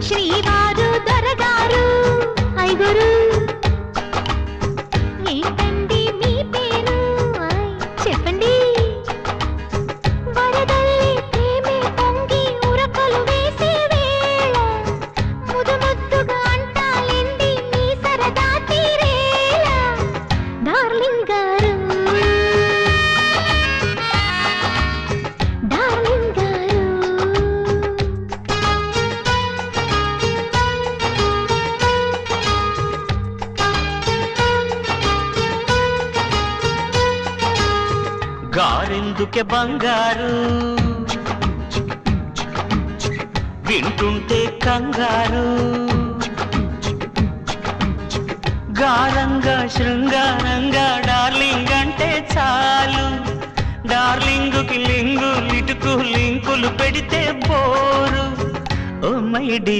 శ్రీవారు దొరగారు ఐగురు ఏంటండి మీ పేరు చెప్పండి వరదల్లి ప్రేమే పొంగి ఉరకలు వేసే వేళ ముదు ముద్దుగా అంటాలేండి మీ సరదా తీరేలా డార్లింగ్ గారు డార్లింగ్ గారు గారెందుకే బంగారు వింటుంటే కంగారు గారంగా శృంగారంగా డార్లింగ్ అంటే చాలు డార్లింగుకి లింగు లిటుకు లింకులు పెడితే బోరు ఓ మైడి